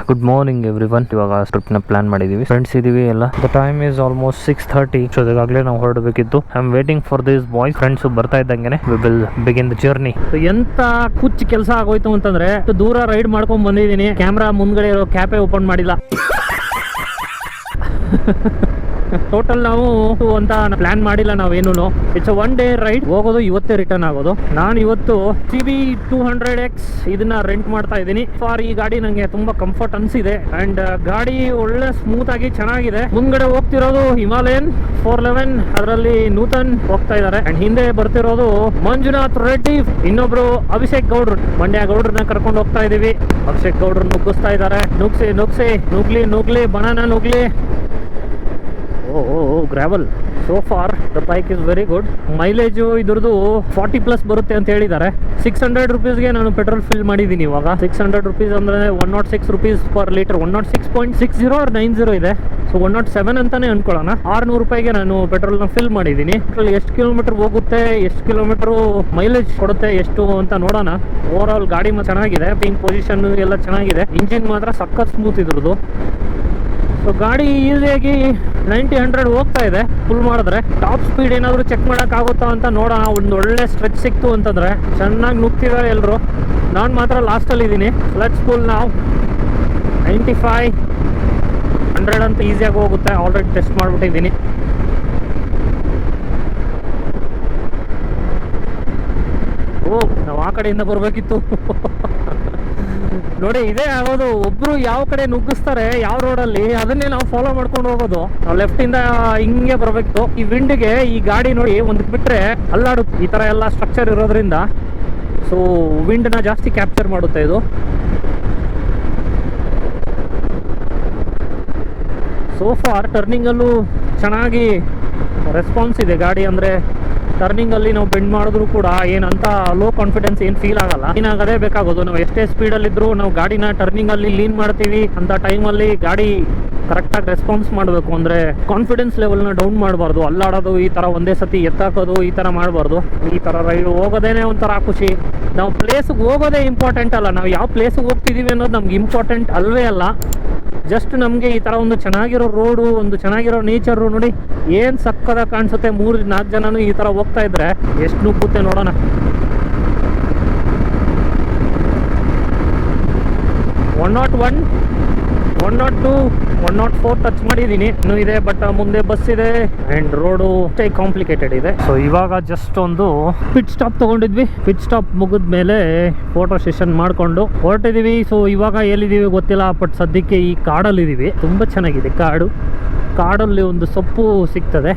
Good morning everyone. ಇವಾಗ trip ನ plan ಮಾಡಿದೀವಿ, ಫ್ರೆಂಡ್ಸ್ ಇದೀವಿ ಎಲ್ಲ. The time is almost 6:30. So ಈಗಾಗಲೇ ನಾವು ಹೊರಡಬೇಕಿತ್ತು. I am waiting for this boys. Friends ಬರ್ತಾ ಇದ್ದಂಗೆ we will begin the journey. ಎಂತ ಕುಚ್ಚ ಕೆಲಸ ಆಗೋಯ್ತು ಅಂತಂದ್ರೆ, ದೂರ ರೈಡ್ ಮಾಡ್ಕೊಂಡ್ ಬಂದಿದ್ದೀನಿ. ಕ್ಯಾಮ್ರಾ ಮುಂದ್ಗಡೆ ಇರೋ ಕ್ಯಾಪೇ ಓಪನ್ ಮಾಡಿಲ್ಲ. ಟೋಟಲ್ ನಾವು ಅಂತ ಪ್ಲಾನ್ ಮಾಡಿಲ್ಲ ನಾವೇನು. It's one day ride. ಹೋಗೋದು ಇವತ್ತೇ, ರಿಟರ್ನ್ ಆಗೋದು. ನಾನು ಇವತ್ತು CB 200X ಇದನ್ನ ರೆಂಟ್ ಮಾಡ್ತಾ ಇದ್ದೀನಿ. ಫಾರ್ ಈ ಗಾಡಿ ನಂಗೆ ತುಂಬಾ ಕಂಫರ್ಟ್ ಅನ್ಸಿದೆ ಅಂಡ್ ಗಾಡಿ ಒಳ್ಳೆ ಸ್ಮೂತ್ ಆಗಿ ಚೆನ್ನಾಗಿದೆ. ಮುಂದ್ಗಡೆ ಹೋಗ್ತಿರೋದು ಹಿಮಾಲಯನ್ 411, ಅದರಲ್ಲಿ ನೂತನ್ ಹೋಗ್ತಾ ಇದಾರೆ. ಅಂಡ್ ಹಿಂದೆ ಬರ್ತಿರೋದು ಮಂಜುನಾಥ್ ರೆಡ್ಡಿ, ಇನ್ನೊಬ್ರು ಅಭಿಷೇಕ್ ಗೌಡ್ರು, ಮಂಡ್ಯ ಗೌಡ್ರನ್ನ ಕರ್ಕೊಂಡು ಹೋಗ್ತಾ ಇದೀವಿ. ಅಭಿಷೇಕ್ ಗೌಡ್ರು ನುಗ್ಗಿಸ್ತಾ ಇದಾರೆ. ನುಗ್ಲಿ ಬನಾನಾ ನುಗ್ಲಿ. Gravel. So for the bike is very good. Mileage ಇದ್ರದ್ದು 40+ ಬರುತ್ತೆ ಅಂತ ಹೇಳಿದ್ದಾರೆ. 600 rupeesಗೆ ನಾನು ಪೆಟ್ರೋಲ್ ಫಿಲ್ ಮಾಡಿದ್ದೀನಿ. ಇವಾಗ 600 rupees ಅಂದ್ರೆ 106 rupees per ಲೀಟರ್. 106.60 or 90 ಇದೆ. ಸೊ 107 ಅಂತಾನೆ ಅನ್ಕೊಳ್ಳೋಣ. 600 ರೂಪಾಯಿಗೆ ನಾನು ಪೆಟ್ರೋಲ್ನ ಫಿಲ್ ಮಾಡಿದ್ದೀನಿ. ಎಷ್ಟು ಕಿಲೋಮೀಟರ್ ಹೋಗುತ್ತೆ, ಎಷ್ಟು ಕಿಲೋಮೀಟರ್ ಮೈಲೇಜ್ ಕೊಡುತ್ತೆ, ಎಷ್ಟು ಅಂತ ನೋಡೋಣ. ಓವರ್ ಆಲ್ ಗಾಡಿ ಚೆನ್ನಾಗಿದೆ. ಪಿಂಕ್ ಪೊಸಿಷನ್ ಎಲ್ಲ ಚೆನ್ನಾಗಿದೆ. ಇಂಜಿನ್ ಮಾತ್ರ ಸಖತ್ ಸ್ಮೂತ್ ಇದ್ರದ್ದು. ಸೊ ಗಾಡಿ ಈಸಿಯಾಗಿ 90-100 ಹೋಗ್ತಾ ಇದೆ ಫುಲ್ ಮಾಡಿದ್ರೆ. ಟಾಪ್ ಸ್ಪೀಡ್ ಏನಾದರೂ ಚೆಕ್ ಮಾಡೋಕ್ಕಾಗುತ್ತಾ ಅಂತ ನೋಡೋಣ. ಒಂದು ಒಳ್ಳೆ ಸ್ಟ್ರೆಚ್ ಸಿಕ್ತು ಅಂತಂದರೆ. ಚೆನ್ನಾಗಿ ನುಗ್ತಿದ್ದಾರೆ ಎಲ್ಲರೂ. ನಾನು ಮಾತ್ರ ಲಾಸ್ಟಲ್ಲಿ ಇದ್ದೀನಿ. ಲೆಟ್ಸ್ ಫುಲ್ ನಾವು 95-100 ಅಂತ ಈಸಿಯಾಗಿ ಹೋಗುತ್ತೆ. ಆಲ್ರೆಡಿ ಟೆಸ್ಟ್ ಮಾಡಿಬಿಟ್ಟಿದ್ದೀನಿ. ನಾವು ಆ ಕಡೆಯಿಂದ ಬರಬೇಕಿತ್ತು. ನೋಡಿ, ಇದೇ ಆಗೋದು. ಒಬ್ರು ಯಾವ ಕಡೆ ನುಗ್ಗಿಸ್ತಾರೆ ಯಾವ ರೋಡಲ್ಲಿ, ಅದನ್ನೇ ನಾವು ಫಾಲೋ ಮಾಡ್ಕೊಂಡು ಹೋಗೋದು. ನಾವು ಲೆಫ್ಟ್ ಇಂದ ಹಿಂಗೆ ಬರಬೇಕಿತ್ತು. ಈ ವಿಂಡ್ಗೆ ಈ ಗಾಡಿ ನೋಡಿ ಒಂದಕ್ಕೆ ಬಿಟ್ರೆ ಅಲ್ಲಾಡುತ್ತೆ. ಈ ತರ ಎಲ್ಲ ಸ್ಟ್ರಕ್ಚರ್ ಇರೋದ್ರಿಂದ ಸೊ ವಿಂಡ್ ನ ಜಾಸ್ತಿ ಕ್ಯಾಪ್ಚರ್ ಮಾಡುತ್ತೆ ಇದು. ಸೋ ಫಾರ್ ಟರ್ನಿಂಗ್ ಅಲ್ಲೂ ಚೆನ್ನಾಗಿ ರೆಸ್ಪಾನ್ಸ್ ಇದೆ ಗಾಡಿ. ಅಂದ್ರೆ ಟರ್ನಿಂಗ್ ಅಲ್ಲಿ ನಾವು ಬೆಂಡ್ ಮಾಡಿದ್ರು ಕೂಡ ಏನಂತ ಲೋ ಕಾನ್ಫಿಡೆನ್ಸ್ ಏನು ಫೀಲ್ ಆಗಲ್ಲ. ಏನಾಗದೇ ಬೇಕಾಗೋದು. ನಾವು ಎಷ್ಟೇ ಸ್ಪೀಡಲ್ಲಿ ಇದ್ರು ನಾವು ಗಾಡಿನ ಟರ್ನಿಂಗ್ ಅಲ್ಲಿ ಲೀನ್ ಮಾಡ್ತೀವಿ ಅಂತ ಟೈಮಲ್ಲಿ ಗಾಡಿ ಕರೆಕ್ಟಾಗಿ ರೆಸ್ಪಾನ್ಸ್ ಮಾಡಬೇಕು. ಅಂದ್ರೆ ಕಾನ್ಫಿಡೆನ್ಸ್ ಲೆವೆಲ್ನ ಡೌನ್ ಮಾಡಬಾರ್ದು. ಅಲ್ಲಾಡೋದು, ಈ ತರ ಒಂದೇ ಸತಿ ಎತ್ತಾಕೋದು, ಈ ತರ ಮಾಡಬಾರ್ದು. ಈ ತರ ರೈಡ್ ಹೋಗೋದೇನೆ ಒಂಥರ ಖುಷಿ. ನಾವು ಪ್ಲೇಸ್ಗೆ ಹೋಗೋದೇ ಇಂಪಾರ್ಟೆಂಟ್ ಅಲ್ಲ, ನಾವು ಯಾವ ಪ್ಲೇಸ್ಗೆ ಹೋಗ್ತಿದೀವಿ ಅನ್ನೋದು ನಮ್ಗೆ ಇಂಪಾರ್ಟೆಂಟ್ ಅಲ್ವೇ ಅಲ್ಲ. ಜಸ್ಟ್ ನಮಗೆ ಈ ಥರ ಒಂದು ಚೆನ್ನಾಗಿರೋ ರೋಡು, ಒಂದು ಚೆನ್ನಾಗಿರೋ ನೇಚರು ನೋಡಿ ಏನು ಸಕ್ಕದಾಗಿ ಕಾಣಿಸುತ್ತೆ. 3-4 ಜನನು ಈ ಥರ ಹೋಗ್ತಾ ಇದ್ರೆ ಎಷ್ಟು ನುಗ್ಗುತ್ತೆ ನೋಡೋಣ. 101, 102, 104 ಟಚ್ ಮಾಡಿದ್ದೀನಿ. ಇನ್ನೂ ಇದೆ, ಬಟ್ ಮುಂದೆ ಬಸ್ ಇದೆ ಆ್ಯಂಡ್ ರೋಡು ಅಷ್ಟೇ ಕಾಂಪ್ಲಿಕೇಟೆಡ್ ಇದೆ. ಸೊ ಇವಾಗ ಜಸ್ಟ್ ಒಂದು ಪಿಟ್ ಸ್ಟಾಪ್ ತೊಗೊಂಡಿದ್ವಿ. ಪಿಟ್ ಸ್ಟಾಪ್ ಮುಗಿದ ಮೇಲೆ ಫೋಟೋ ಸೆಷನ್ ಮಾಡಿಕೊಂಡು ಹೊರಟಿದ್ದೀವಿ. ಸೊ ಇವಾಗ ಎಲ್ಲಿದ್ದೀವಿ ಗೊತ್ತಿಲ್ಲ, ಬಟ್ ಸದ್ಯಕ್ಕೆ ಈ ಕಾಡಲ್ಲಿದ್ದೀವಿ. ತುಂಬ ಚೆನ್ನಾಗಿದೆ ಕಾಡು. ಕಾಡಲ್ಲಿ ಒಂದು ಸೊಪ್ಪು ಸಿಗ್ತದೆ,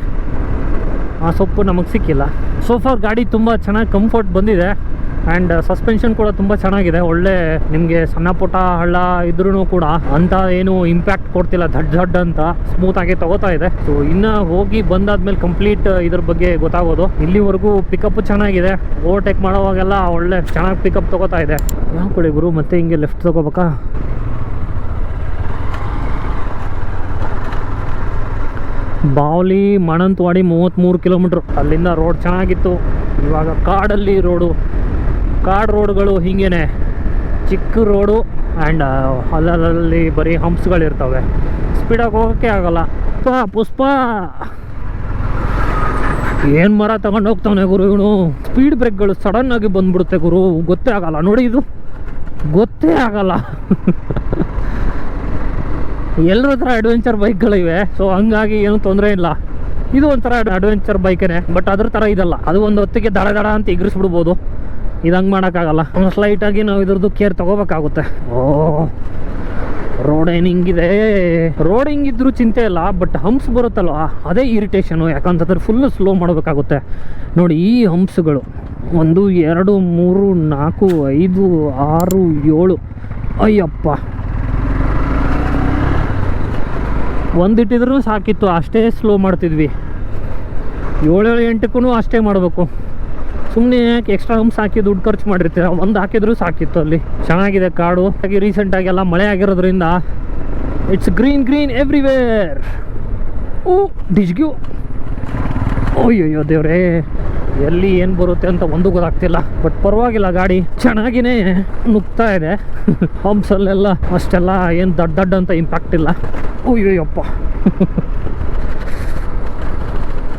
ಆ ಸೊಪ್ಪು ನಮಗೆ ಸಿಕ್ಕಿಲ್ಲ. ಸೋಫಾರ್ ಗಾಡಿ ತುಂಬ ಚೆನ್ನಾಗಿ ಕಂಫರ್ಟ್ ಬಂದಿದೆ. ಆ್ಯಂಡ್ ಸಸ್ಪೆನ್ಷನ್ ಕೂಡ ತುಂಬ ಚೆನ್ನಾಗಿದೆ. ಒಳ್ಳೆ ನಿಮಗೆ ಸಣ್ಣ ಪುಟ್ಟ ಹಳ್ಳ ಇದ್ರೂ ಕೂಡ ಅಂತ ಏನು ಇಂಪ್ಯಾಕ್ಟ್ ಕೊಡ್ತಿಲ್ಲ. ಧಡ್ ಅಂತ ಸ್ಮೂತಾಗಿ ತಗೋತಾ ಇದೆ. ಸೊ ಇನ್ನು ಹೋಗಿ ಬಂದಾದ್ಮೇಲೆ ಕಂಪ್ಲೀಟ್ ಇದ್ರ ಬಗ್ಗೆ ಗೊತ್ತಾಗೋದು. ಇಲ್ಲಿವರೆಗೂ ಪಿಕಪ್ ಚೆನ್ನಾಗಿದೆ. ಓವರ್ಟೇಕ್ ಮಾಡೋವಾಗೆಲ್ಲ ಒಳ್ಳೆ ಚೆನ್ನಾಗಿ ಪಿಕಪ್ ತಗೋತಾ ಇದೆ. ಯಾವ ಕಡೆ ಗುರು, ಮತ್ತೆ ಹಿಂಗೆ ಲೆಫ್ಟ್ ತಗೋಬೇಕಾ? ಬಾವಲಿ ಮಣಂತವಾಡಿ 33 ಕಿಲೋಮೀಟ್ರ್. ಅಲ್ಲಿಂದ ರೋಡ್ ಚೆನ್ನಾಗಿತ್ತು. ಇವಾಗ ಕಾಡಲ್ಲಿ ಕಾಡು ರೋಡ್ಗಳು ಹಿಂಗೇನೆ ಚಿಕ್ಕ ರೋಡು ಆ್ಯಂಡ್ ಅಲ್ಲಲ್ಲಿ ಬರೀ ಹಂಪ್ಸ್ಗಳಿರ್ತವೆ. ಸ್ಪೀಡಾಗಿ ಹೋಗೋಕ್ಕೆ ಆಗಲ್ಲ. ಪುಷ್ಪ ಏನು ಮರ ತಗೊಂಡು ಹೋಗ್ತಾನೆ ಗುರು ಇವನು. ಸ್ಪೀಡ್ ಬ್ರೇಕ್ಗಳು ಸಡನ್ನಾಗಿ ಬಂದ್ಬಿಡುತ್ತೆ ಗುರು, ಗೊತ್ತೇ ಆಗಲ್ಲ. ನೋಡಿ, ಇದು ಗೊತ್ತೇ ಆಗಲ್ಲ. ಎಲ್ಲರ ಹತ್ರ ಅಡ್ವೆಂಚರ್ ಬೈಕ್ಗಳಿವೆ. ಸೊ ಹಂಗಾಗಿ ಏನು ತೊಂದರೆ ಇಲ್ಲ. ಇದು ಒಂಥರ ಅಡ್ವೆಂಚರ್ ಬೈಕೇನೆ, ಬಟ್ ಅದ್ರ ಥರ ಇದಲ್ಲ. ಅದು ಒಂದು ಹೊತ್ತಿಗೆ ದಡ ಅಂತ ಎಗರಿಸ್ಬಿಡ್ಬೋದು. ಇದು ಹಂಗೆ ಮಾಡೋಕ್ಕಾಗಲ್ಲ. ಸ್ಲೈಟಾಗಿ ನಾವು ಇದ್ರದ್ದು ಕೇರ್ ತೊಗೋಬೇಕಾಗುತ್ತೆ. ರೋಡ್ ಏನು ಹಿಂಗಿದೆ. ರೋಡ್ ಹಿಂಗಿದ್ರು ಚಿಂತೆ ಇಲ್ಲ, ಬಟ್ ಹಂಪ್ಸ್ ಬರುತ್ತಲ್ವ ಅದೇ ಇರಿಟೇಷನು. ಯಾಕಂತಂದ್ರೆ ಫುಲ್ಲು ಸ್ಲೋ ಮಾಡಬೇಕಾಗುತ್ತೆ. ನೋಡಿ ಈ ಹಂಪ್ಸ್ಗಳು 1, 2, 3, 4, 5, 6, 7. ಅಯ್ಯಪ್ಪ, ಒಂದಿಟ್ಟಿದ್ರೂ ಸಾಕಿತ್ತು. ಅಷ್ಟೇ ಸ್ಲೋ ಮಾಡ್ತಿದ್ವಿ. 7, 8ಕ್ಕೂ ಅಷ್ಟೇ ಮಾಡಬೇಕು. ಸುಮ್ಮನೆ ಯಾಕೆ ಎಕ್ಸ್ಟ್ರಾ ಹಂಪ್ಸ್ ಹಾಕಿ ದುಡ್ಡು ಖರ್ಚು ಮಾಡಿರ್ತೀರ. ಒಂದು ಹಾಕಿದ್ರೂ ಸಾಕಿತ್ತು. ಅಲ್ಲಿ ಚೆನ್ನಾಗಿದೆ ಕಾಡು. ಹಾಗೆ ರೀಸೆಂಟಾಗೆಲ್ಲ ಮಳೆ ಆಗಿರೋದ್ರಿಂದ ಇಟ್ಸ್ ಗ್ರೀನ್ ಎವ್ರಿವೇರ್. ಡಿಜ್ಗ್ಯೂ. ಅಯ್ಯಯ್ಯೋ ದೇವ್ರೇ, ಎಲ್ಲಿ ಏನು ಬರುತ್ತೆ ಅಂತ ಒಂದು ಗೊತ್ತಾಗ್ತಿಲ್ಲ. ಬಟ್ ಪರವಾಗಿಲ್ಲ, ಗಾಡಿ ಚೆನ್ನಾಗಿನೇ ನುಗ್ತಾ ಇದೆ. ಹಂಪ್ಸಲ್ಲೆಲ್ಲ ಅಷ್ಟೆಲ್ಲ ಏನು ದಡ್ಡ ಅಂತ ಇಂಪ್ಯಾಕ್ಟ್ ಇಲ್ಲ. ಅಯ್ಯೋಯಪ್ಪ,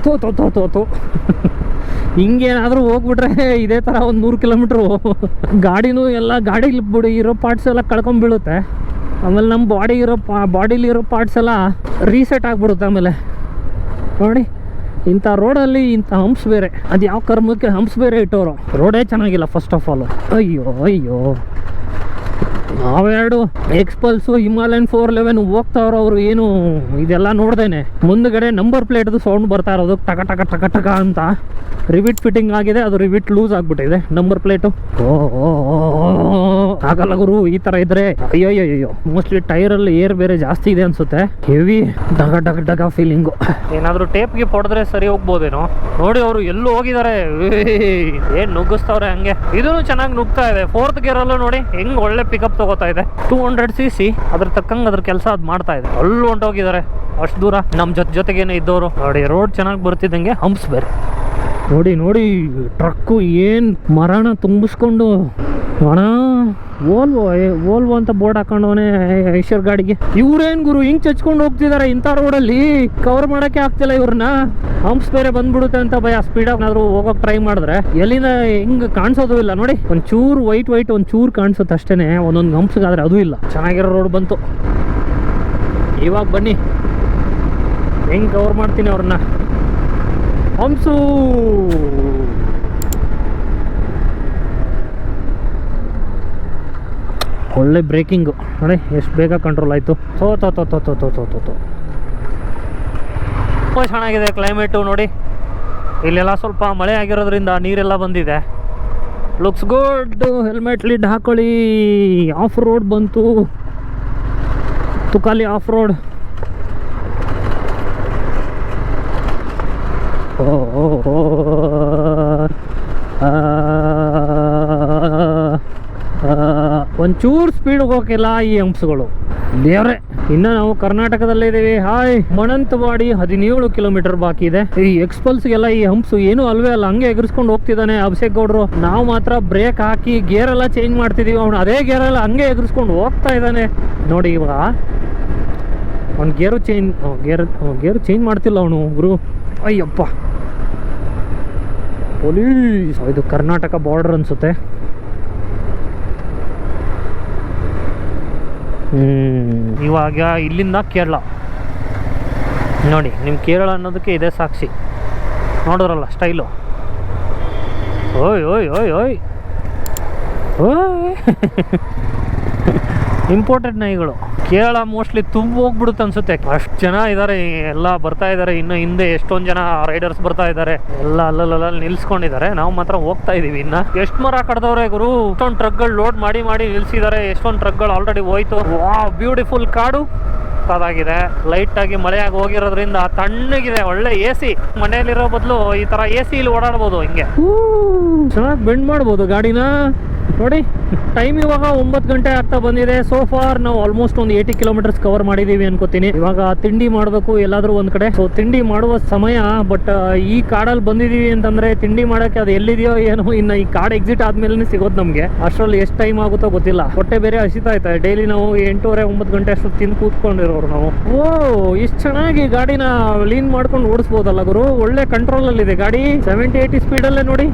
ತೋ ಹಿಂಗೇನಾದರೂ ಹೋಗ್ಬಿಟ್ರೆ ಇದೇ ಥರ ಒಂದು 100 ಕಿಲೋಮೀಟ್ರು ಗಾಡಿನೂ ಎಲ್ಲ ಗಾಡೀಲಿ ಇರೋ ಪಾರ್ಟ್ಸ್ ಎಲ್ಲ ಕಳ್ಕೊಂಡ್ಬೀಳುತ್ತೆ. ಆಮೇಲೆ ನಮ್ಮ ಬಾಡಿಲಿರೋ ಪಾರ್ಟ್ಸ್ ಎಲ್ಲ ರೀಸೆಟ್ ಆಗಿಬಿಡುತ್ತೆ. ಆಮೇಲೆ ನೋಡಿ, ಇಂಥ ರೋಡಲ್ಲಿ ಇಂಥ ಹಂಪ್ಸ್ ಬೇರೆ, ಅದು ಯಾವ ಕರ್ಮಕ್ಕೆ ಹಂಪ್ಸ್ ಬೇರೆ ಇಟ್ಟವರು. ರೋಡೇ ಚೆನ್ನಾಗಿಲ್ಲ ಫಸ್ಟ್ ಆಫ್ ಆಲ್. ಅಯ್ಯೋ ನಾವೆರಡು ಎಕ್ಸ್ಪಲ್ಸು ಹಿಮಾಲಯನ್ 411 ಹೋಗ್ತಾವ್ರು. ಅವರು ಏನು ಇದೆಲ್ಲ ನೋಡ್ದೇನೆ ಮುಂದ್ಗಡೆ ನಂಬರ್ ಪ್ಲೇಟ್ದು ಸೌಂಡ್ ಬರ್ತಾ ಇರೋದು ಟಕ ಟಕ ಟಕ ಟಕ ಅಂತ. ರಿವಿಟ್ ಫಿಟ್ಟಿಂಗ್ ಆಗಿದೆ, ಅದು ರಿವಿಟ್ ಲೂಸ್ ಆಗ್ಬಿಟ್ಟಿದೆ ನಂಬರ್ ಪ್ಲೇಟು. ಆಗಲ್ಲ ಗುರು, ಈ ಥರ ಇದ್ರೆ. ಅಯ್ಯೋ ಮೋಸ್ಟ್ಲಿ ಟೈರಲ್ಲಿ ಏರ್ ಬೇರೆ ಜಾಸ್ತಿ ಇದೆ ಅನ್ಸುತ್ತೆ. ಹೆವಿ ಡಗ ಡಗ ಡಗ ಫೀಲಿಂಗು. ಏನಾದರೂ ಟೇಪ್ಗೆ ಹೊಡೆದ್ರೆ ಸರಿ ಹೋಗ್ಬೋದೇನೋ. ನೋಡಿ ಅವರು ಎಲ್ಲೂ ಹೋಗಿದ್ದಾರೆ, ಏನು ನುಗ್ಗಿಸ್ತವ್ರೆ ಹಂಗೆ. ಇದೂ ಚೆನ್ನಾಗಿ ನುಗ್ತಾ ಇದೆ. 4th ಗೇರಲ್ಲೂ ನೋಡಿ ಹೆಂಗ್ ಒಳ್ಳೆ ಪಿಕಪ್ ತಗೋತಾ ಇದೆ. 200cc ಅದ್ರ ತಕ್ಕಂಗೆ ಅದ್ರ ಕೆಲಸ ಅದು ಮಾಡ್ತಾ ಇದೆ. ಅಲ್ಲೂ ಹೊಂಟೋಗಿದ್ದಾರೆ ಅಷ್ಟು ದೂರ. ನಮ್ಮ ಜೊತೆಗೇನೆ ಇದ್ದವರು ನೋಡಿ. ರೋಡ್ ಚೆನ್ನಾಗಿ ಬರ್ತಿದ್ದಂಗೆ ಹಂಪ್ಸ್ ಬೇರೆ. ನೋಡಿ ಟ್ರಕ್ಕು ಏನು ಮರಣ ತುಂಬಿಸ್ಕೊಂಡು ಅಣ್ಣ. ವೋಲ್ವೋ ಅಂತ ಬೋರ್ಡ್ ಹಾಕೊಂಡವನೇ ಐಶ್ವರ್ ಗಾಡಿಗೆ. ಇವ್ರೇನ್ ಗುರು ಹಿಂಗ್ ಚಚ್ಕೊಂಡು ಹೋಗ್ತಿದ್ದಾರೆ ಇಂಥ ರೋಡಲ್ಲಿ? ಕವರ್ ಮಾಡೋಕ್ಕೆ ಆಗ್ತಿಲ್ಲ ಇವ್ರನ್ನ. ಹಂಪ್ಸ್ ಬೇರೆ ಬಂದ್ಬಿಡುತ್ತೆ ಅಂತ ಭಯ. ಸ್ಪೀಡಾಗಿ ಏನಾದ್ರು ಹೋಗೋಕೆ ಟ್ರೈ ಮಾಡಿದ್ರೆ ಎಲ್ಲಿಂದ ಹಿಂಗೆ ಕಾಣಿಸೋದು ಇಲ್ಲ. ನೋಡಿ, ಒಂಚೂರು ವೈಟ್ ಒಂಚೂರು ಕಾಣಿಸುತ್ತೆ ಅಷ್ಟೇನೆ. ಒಂದೊಂದು ಹಂಪ್ಸ್ಗಾದ್ರೆ ಅದು ಇಲ್ಲ. ಚೆನ್ನಾಗಿರೋ ರೋಡ್ ಬಂತು. ಇವಾಗ ಬನ್ನಿ ಹೆಂಗೆ ಕವರ್ ಮಾಡ್ತೀನಿ ಅವ್ರನ್ನ. ಹಂಪ್ಸು ಒಳ್ಳೆ ಬ್ರೇಕಿಂಗು ನೋಡಿ, ಎಷ್ಟು ಬೇಗ ಕಂಟ್ರೋಲ್ ಆಯಿತು. ತುಂಬ ಚೆನ್ನಾಗಿದೆ ಕ್ಲೈಮೇಟು. ನೋಡಿ ಇಲ್ಲೆಲ್ಲ ಸ್ವಲ್ಪ ಮಳೆ ಆಗಿರೋದ್ರಿಂದ ನೀರೆಲ್ಲ ಬಂದಿದೆ. Looks good. ಹೆಲ್ಮೆಟ್ ಲಿಡ್ ಹಾಕೊಳ್ಳಿ. ಆಫ್ ರೋಡ್ ಬಂತು, ತುಕಾಲಿ ಆಫ್ ರೋಡ್. ಒಂಚೂರು ಸ್ಪೀಡ್ ಹೋಗೋಕಿಲ್ಲ ಈ ಹಂಪ್ಸ್ಗಳು. ದೇವ್ರೆ, ಇನ್ನು ನಾವು ಕರ್ನಾಟಕದಲ್ಲೇ ಇದ್ದೀವಿ. ಹಾಯ್, ಮಣಂತವಾಡಿ 17 ಕಿಲೋಮೀಟರ್ ಬಾಕಿ ಇದೆ. ಈ ಎಕ್ಸ್ಪಲ್ಸ್ಗೆಲ್ಲ ಈ ಹಂಪ್ಸ್ ಏನು ಅಲ್ವೇ ಅಲ್ಲ, ಹಂಗೆ ಎಗರಿಸ್ಕೊಂಡು ಹೋಗ್ತಿದ್ದಾನೆ ಅಭಿಷೇಕ್ ಗೌಡ್ರು. ನಾವು ಮಾತ್ರ ಬ್ರೇಕ್ ಹಾಕಿ ಗೇರ್ ಎಲ್ಲ ಚೇಂಜ್ ಮಾಡ್ತಿದೀವಿ. ಅವನು ಅದೇ ಗೇರೆಲ್ಲ ಹಂಗೆ ಎಗರಿಸ್ಕೊಂಡು ಹೋಗ್ತಾ ಇದ್ದಾನೆ. ನೋಡಿ ಇವಾಗ ಅವ್ನು ಗೇರು ಚೇಂಜ್ ಮಾಡ್ತಿಲ್ಲ ಅವನು ಗುರು. ಅಯ್ಯಪ್ಪ, ಪೊಲೀಸ್. ಇದು ಕರ್ನಾಟಕ ಬಾರ್ಡರ್ ಅನ್ಸುತ್ತೆ. ಇವಾಗ ಇಲ್ಲಿಂದ ಕೇರಳ ನೋಡಿ. ನಿಮ್ಮ ಕೇರಳ ಅನ್ನೋದಕ್ಕೆ ಇದೇ ಸಾಕ್ಷಿ. ನೋಡಿದ್ರಲ್ಲ ಸ್ಟೈಲು. ಓಯ್ ಇಂಪೋರ್ಟೆಡ್ ನಾಯಿಗಳು. ಕೇರಳ ಮೋಸ್ಟ್ಲಿ ತುಂಬ ಹೋಗ್ಬಿಡುತ್ತೆ ಅನ್ಸುತ್ತೆ. ಅಷ್ಟು ಜನ ಇದ್ದಾರೆ, ಎಲ್ಲ ಬರ್ತಾ ಇದ್ದಾರೆ. ಇನ್ನು ಹಿಂದೆ ಎಷ್ಟೊಂದು ಜನ ರೈಡರ್ಸ್ ಬರ್ತಾ ಇದ್ದಾರೆ. ಎಲ್ಲ ಅಲ್ಲಲ್ಲಿ ನಿಲ್ಸ್ಕೊಂಡಿದ್ದಾರೆ. ನಾವು ಮಾತ್ರ ಹೋಗ್ತಾ ಇದೀವಿ. ಇನ್ನ ಎಷ್ಟು ಮರ ಕಡ್ದವ್ರೆ ಗುರು. ಎಷ್ಟೊಂದು ಟ್ರಕ್ಗಳು ಲೋಡ್ ಮಾಡಿ ನಿಲ್ಸಿದ್ದಾರೆ. ಎಷ್ಟೊಂದು ಟ್ರಕ್ಗಳು ಆಲ್ರೆಡಿ ಹೋಯ್ತು. ವಾವ್, ಬ್ಯೂಟಿಫುಲ್ ಕಾಡು ಅದಾಗಿದೆ. ಲೈಟ್ ಆಗಿ ಮಳೆಯಾಗಿ ಹೋಗಿರೋದ್ರಿಂದ ತಣ್ಣಗಿದೆ. ಒಳ್ಳೆ AC. ಮನೆಯಲ್ಲಿರೋ ಬದಲು ಈ ತರ AC ಇಲ್ಲಿ ಓಡಾಡ್ಬೋದು. ಹಿಂಗೆ ಚೆನ್ನಾಗಿ ಬೆಂಡ್ ಮಾಡ್ಬೋದು ಗಾಡಿನ. ನೋಡಿ ಟೈಮ್ ಇವಾಗ 9 ಗಂಟೆ ಆಗ್ತಾ ಬಂದಿದೆ. ಸೋ ಫಾರ್ ನಾವು ಆಲ್ಮೋಸ್ಟ್ ಒಂದು 80 ಕಿಲೋಮೀಟರ್ಸ್ ಕವರ್ ಮಾಡಿದೀವಿ ಅನ್ಕೋತೀನಿ. ಇವಾಗ ತಿಂಡಿ ಮಾಡಬೇಕು ಎಲ್ಲಾದ್ರೂ ಒಂದ್ ಕಡೆ. ಸೊ ತಿಂಡಿ ಮಾಡುವ ಸಮಯ. ಬಟ್ ಈ ಕಾಡಲ್ಲಿ ಬಂದಿದೀವಿ ಅಂತಂದ್ರೆ ತಿಂಡಿ ಮಾಡಕ್ಕೆ ಅದು ಎಲ್ಲಿದೆಯೋ ಏನೋ. ಇನ್ನು ಈ ಕಾಡ್ ಎಕ್ಸಿಟ್ ಆದ್ಮೇಲೆ ಸಿಗೋದು ನಮ್ಗೆ. ಅಷ್ಟರಲ್ಲಿ ಎಷ್ಟು ಟೈಮ್ ಆಗುತ್ತೋ ಗೊತ್ತಿಲ್ಲ. ಹೊಟ್ಟೆ ಬೇರೆ ಹಸಿತಾ ಇತ್ತು. ಡೈಲಿ ನಾವು 8:30-9 ಗಂಟೆ ಅಷ್ಟು ತಿಂದು ಕೂತ್ಕೊಂಡಿರೋರು ನಾವು. ಇಷ್ಟು ಚೆನ್ನಾಗಿ ಗಾಡಿನ ಲೀನ್ ಮಾಡ್ಕೊಂಡು ಓಡಿಸ್ಬೋದಲ್ಲ ಗುರು. ಒಳ್ಳೆ ಕಂಟ್ರೋಲ್ ಅಲ್ಲಿ ಇದೆ ಗಾಡಿ. 70-80 ಸ್ಪೀಡಲ್ಲೇ ನೋಡಿ.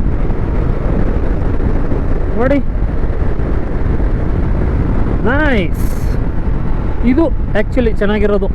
ನೈಸ್. ಇದು ಆ್ಯಕ್ಚುಲಿ ಚೆನ್ನಾಗಿರೋದು.